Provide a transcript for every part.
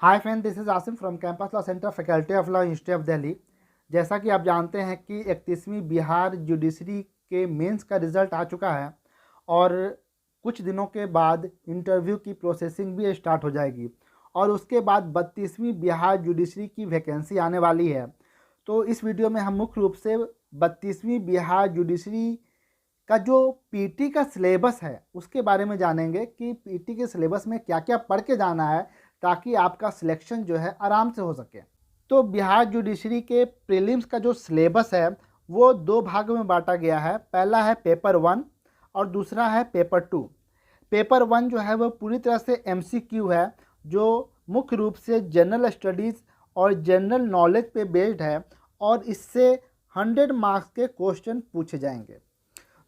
Hi friend, this is Asim from campus law centre, faculty of law, university of Delhi. जैसा कि आप जानते हैं कि 31वीं बिहार जुडिशरी के मेंस का रिज़ल्ट आ चुका है और कुछ दिनों के बाद इंटरव्यू की प्रोसेसिंग भी स्टार्ट हो जाएगी और उसके बाद 32वीं बिहार जुडिशरी की वैकेंसी आने वाली है। तो इस वीडियो में हम मुख्य रूप से 32वीं बिहार जुडिशरी का जो पीटी का सिलेबस है उसके बारे में जानेंगे कि पीटी के सिलेबस में क्या क्या पढ़ के जाना है ताकि आपका सिलेक्शन जो है आराम से हो सके। तो बिहार जुडिशरी के प्रीलिम्स का जो सिलेबस है वो दो भागों में बांटा गया है। पहला है पेपर 1 और दूसरा है पेपर 2। पेपर 1 जो है वो पूरी तरह से एमसीक्यू है, जो मुख्य रूप से जनरल स्टडीज़ और जनरल नॉलेज पे बेस्ड है और इससे 100 मार्क्स के क्वेश्चन पूछे जाएंगे।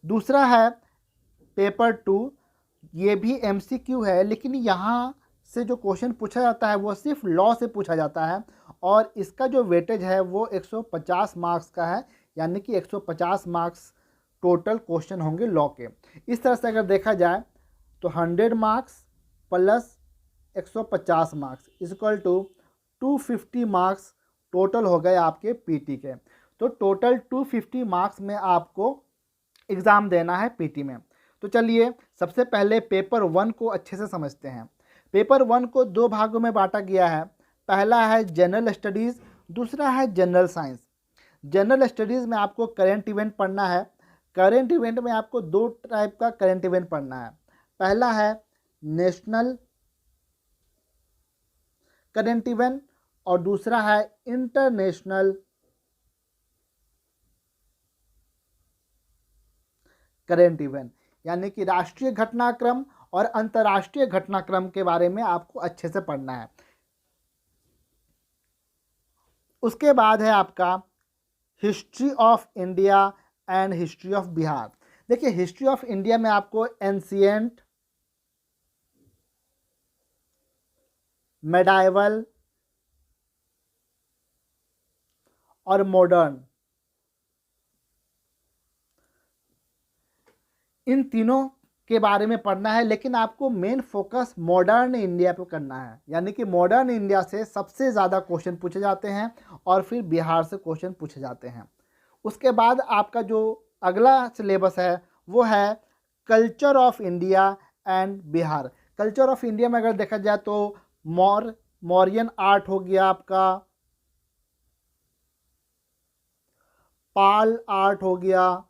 दूसरा है पेपर 2, ये भी एमसीक्यू है, लेकिन यहाँ से जो क्वेश्चन पूछा जाता है वो सिर्फ लॉ से पूछा जाता है और इसका जो वेटेज है वो 150 मार्क्स का है, यानी कि 150 मार्क्स टोटल क्वेश्चन होंगे लॉ के। इस तरह से अगर देखा जाए तो 100 marks plus 150 marks equal to 250 marks total हो गए आपके पीटी के। तो टोटल 250 मार्क्स में आपको एग्ज़ाम देना है पीटी में। तो चलिए सबसे पहले पेपर 1 को अच्छे से समझते हैं। पेपर 1 को दो भागों में बांटा गया है। पहला है जनरल स्टडीज़, दूसरा है जनरल साइंस। जनरल स्टडीज़ में आपको करेंट इवेंट पढ़ना है। करेंट इवेंट में आपको दो टाइप का करेंट इवेंट पढ़ना है। पहला है नेशनल करेंट इवेंट और दूसरा है इंटरनेशनल करेंट इवेंट, यानी कि राष्ट्रीय घटनाक्रम और अंतर्राष्ट्रीय घटनाक्रम के बारे में आपको अच्छे से पढ़ना है। उसके बाद है आपका history of India and history of Bihar. देखिए हिस्ट्री ऑफ इंडिया में आपको एंशिएंट, मेडाइवल और मॉडर्न, इन तीनों के बारे में पढ़ना है, लेकिन आपको मेन फोकस मॉडर्न इंडिया पे करना है, यानी कि मॉडर्न इंडिया से सबसे ज़्यादा क्वेश्चन पूछे जाते हैं और फिर बिहार से क्वेश्चन पूछे जाते हैं। उसके बाद आपका जो अगला सिलेबस है वो है culture of India and Bihar. Culture of India में अगर देखा जाए तो मौर्यन आर्ट हो गया आपका, पाल आर्ट हो गया।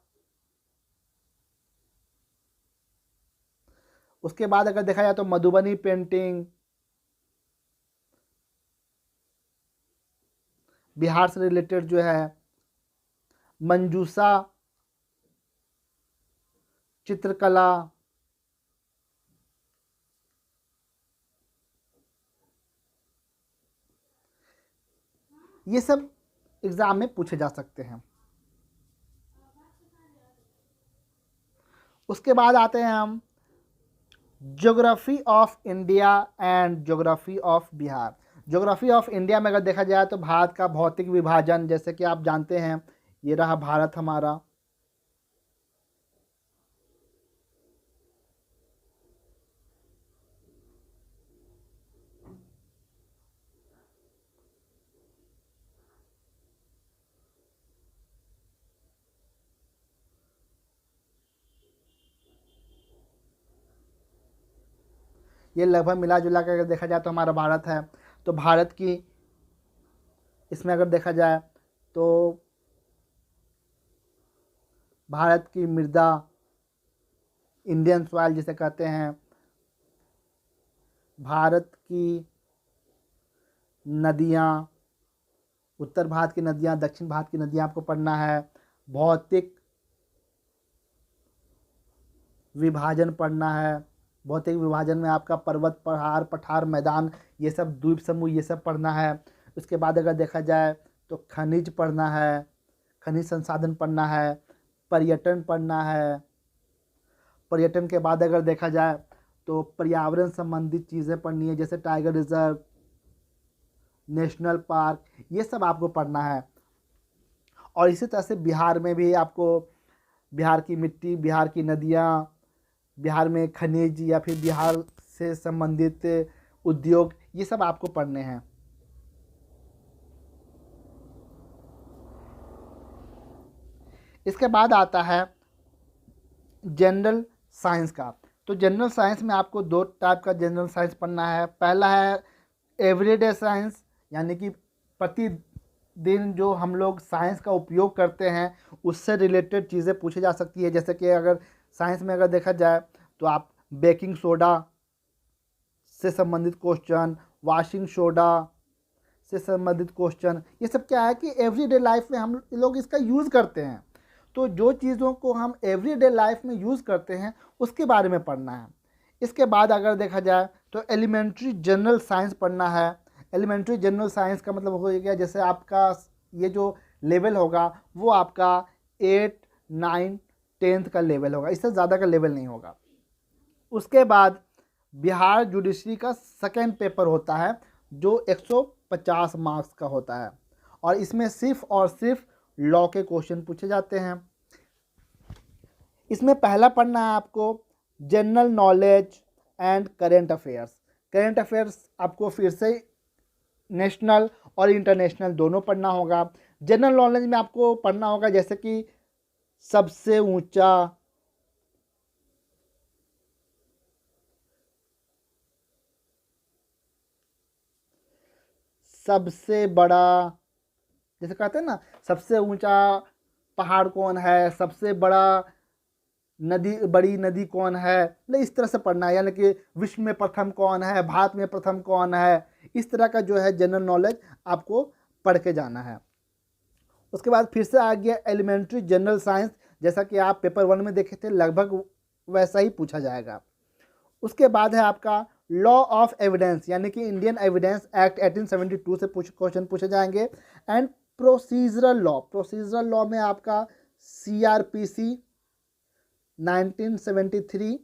उसके बाद अगर देखा जाए तो मधुबनी पेंटिंग, बिहार से रिलेटेड जो है मंजूसा चित्रकला, ये सब एग्जाम में पूछे जा सकते हैं। उसके बाद आते हैं हम geography of India and geography of Bihar. Geography of India में अगर देखा जाए तो भारत का भौतिक विभाजन, जैसे कि आप जानते हैं ये रहा भारत हमारा। ये लगभग मिला जुला कर अगर देखा जाए तो हमारा भारत है। तो भारत की इसमें अगर देखा जाए तो भारत की मृदा, इंडियन सॉइल जिसे कहते हैं, भारत की नदियाँ, उत्तर भारत की नदियाँ, दक्षिण भारत की नदियाँ आपको पढ़ना है। भौतिक विभाजन पढ़ना है। भौतिक विभाजन में आपका पर्वत, पहाड़, पठार, मैदान, ये सब द्वीप समूह, ये सब पढ़ना है। उसके बाद अगर देखा जाए तो खनिज पढ़ना है, खनिज संसाधन पढ़ना है। पर्यटन पढ़ना है। पर्यटन के बाद अगर देखा जाए तो पर्यावरण संबंधित चीज़ें पढ़नी है, जैसे टाइगर रिजर्व, नेशनल पार्क, ये सब आपको पढ़ना है। और इसी तरह से बिहार में भी आपको बिहार की मिट्टी, बिहार की नदियाँ, बिहार में खनिज या फिर बिहार से संबंधित उद्योग, ये सब आपको पढ़ने हैं। इसके बाद आता है जनरल साइंस का। तो जनरल साइंस में आपको दो टाइप का जनरल साइंस पढ़ना है। पहला है एवरीडे साइंस, यानी कि प्रतिदिन जो हम लोग साइंस का उपयोग करते हैं उससे रिलेटेड चीज़ें पूछी जा सकती है। जैसे कि अगर साइंस में अगर देखा जाए तो आप बेकिंग सोडा से संबंधित क्वेश्चन, वॉशिंग सोडा से संबंधित क्वेश्चन, ये सब क्या है कि एवरीडे लाइफ में हम लोग इसका यूज़ करते हैं। तो जो चीज़ों को हम एवरीडे लाइफ में यूज़ करते हैं उसके बारे में पढ़ना है। इसके बाद अगर देखा जाए तो एलिमेंट्री जनरल साइंस पढ़ना है। एलिमेंट्री जनरल साइंस का मतलब हो गया जैसे आपका ये जो लेवल होगा वो आपका 8, 9, 10th का लेवल होगा, इससे ज़्यादा का लेवल नहीं होगा। उसके बाद बिहार जुडिशरी का सेकेंड पेपर होता है जो 150 मार्क्स का होता है और इसमें सिर्फ और सिर्फ लॉ के क्वेश्चन पूछे जाते हैं। इसमें पहला पढ़ना है आपको general knowledge and current affairs. Current affairs आपको फिर से नेशनल और इंटरनेशनल दोनों पढ़ना होगा। जनरल नॉलेज में आपको पढ़ना होगा जैसे कि सबसे ऊंचा, सबसे बड़ा, जैसे कहते हैं ना सबसे ऊंचा पहाड़ कौन है, सबसे बड़ा बड़ी नदी कौन है, मतलब इस तरह से पढ़ना है। यानी कि विश्व में प्रथम कौन है, भारत में प्रथम कौन है, इस तरह का जो है जनरल नॉलेज आपको पढ़ के जाना है। उसके बाद फिर से आ गया एलिमेंट्री जनरल साइंस, जैसा कि आप पेपर 1 में देखे थे लगभग वैसा ही पूछा जाएगा। उसके बाद है आपका लॉ ऑफ एविडेंस, यानी कि इंडियन एविडेंस एक्ट 1872 से क्वेश्चन पूछे जाएंगे। And procedural law, procedural law में आपका CRPC 1973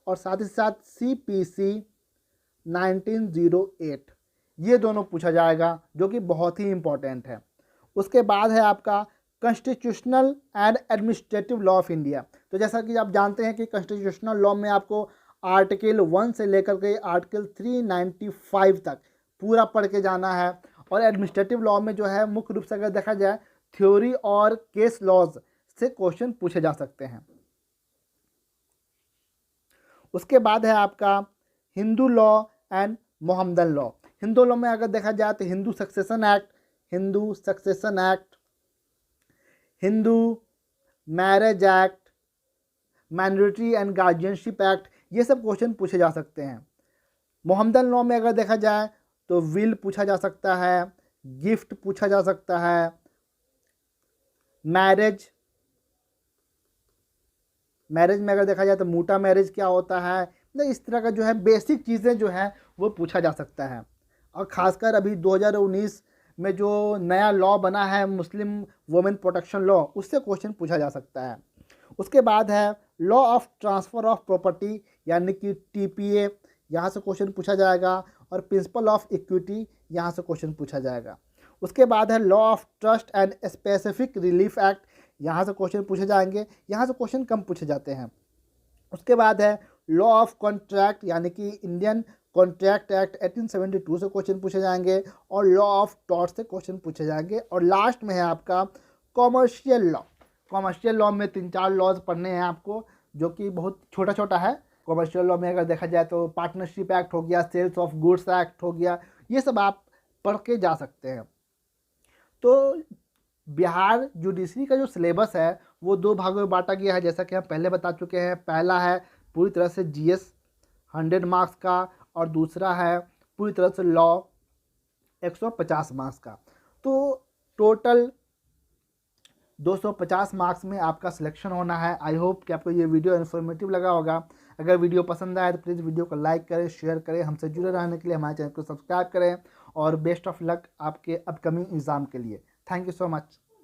और साथ ही साथ CPC 1908, ये दोनों पूछा जाएगा जो कि बहुत ही इम्पोर्टेंट है। उसके बाद है आपका constitutional and administrative law of India. तो जैसा कि आप जानते हैं कि कॉन्स्टिट्यूशनल लॉ में आपको आर्टिकल 1 से लेकर के आर्टिकल 395 तक पूरा पढ़ के जाना है। और एडमिनिस्ट्रेटिव लॉ में जो है मुख्य रूप से अगर देखा जाए थ्योरी और केस लॉज से क्वेश्चन पूछे जा सकते हैं। उसके बाद है आपका Hindu law and Mohammedan law. Hindu law में अगर देखा जाए तो Hindu succession act, Hindu succession act, Hindu marriage act, minority and guardianship act, ये सब क्वेश्चन पूछे जा सकते हैं। मोहम्मदन लॉ में अगर देखा जाए तो विल पूछा जा सकता है, गिफ्ट पूछा जा सकता है, मैरिज में अगर देखा जाए तो मूटा मैरिज क्या होता है, मतलब इस तरह का जो है बेसिक चीज़ें जो है वो पूछा जा सकता है। और ख़ासकर अभी 2019 में जो नया लॉ बना है मुस्लिम वुमेन प्रोटेक्शन लॉ, उससे क्वेश्चन पूछा जा सकता है। उसके बाद है law of transfer of property, यानी कि TPA, यहाँ से क्वेश्चन पूछा जाएगा। और प्रिंसिपल ऑफ इक्विटी, यहाँ से क्वेश्चन पूछा जाएगा। उसके बाद है law of trust and specific relief act, यहाँ से क्वेश्चन पूछे जाएंगे, यहाँ से क्वेश्चन कम पूछे जाते हैं। उसके बाद है लॉ ऑफ कॉन्ट्रैक्ट, यानी कि इंडियन कॉन्ट्रैक्ट एक्ट 1872 से क्वेश्चन पूछे जाएंगे। और लॉ ऑफ टॉर्ट से क्वेश्चन पूछे जाएंगे। और लास्ट में है आपका कॉमर्शियल लॉ। कॉमर्शियल लॉ में 3-4 लॉज पढ़ने हैं आपको जो कि बहुत छोटा छोटा है। कॉमर्शियल लॉ में अगर देखा जाए तो पार्टनरशिप एक्ट हो गया, सेल्स ऑफ गुड्स एक्ट हो गया, ये सब आप पढ़ के जा सकते हैं। तो बिहार जुडिशरी का जो सिलेबस है वो 2 भागों में बांटा गया है, जैसा कि हम पहले बता चुके हैं। पहला है पूरी तरह से GS 100 मार्क्स का और दूसरा है पूरी तरह से लॉ 150 मार्क्स का। तो टोटल 250 मार्क्स में आपका सिलेक्शन होना है। आई होप कि आपको ये वीडियो इन्फॉर्मेटिव लगा होगा। अगर वीडियो पसंद आए तो प्लीज़ वीडियो को लाइक करें, शेयर करें। हमसे जुड़े रहने के लिए हमारे चैनल को सब्सक्राइब करें और बेस्ट ऑफ लक आपके अपकमिंग एग्ज़ाम के लिए। Thank you so much.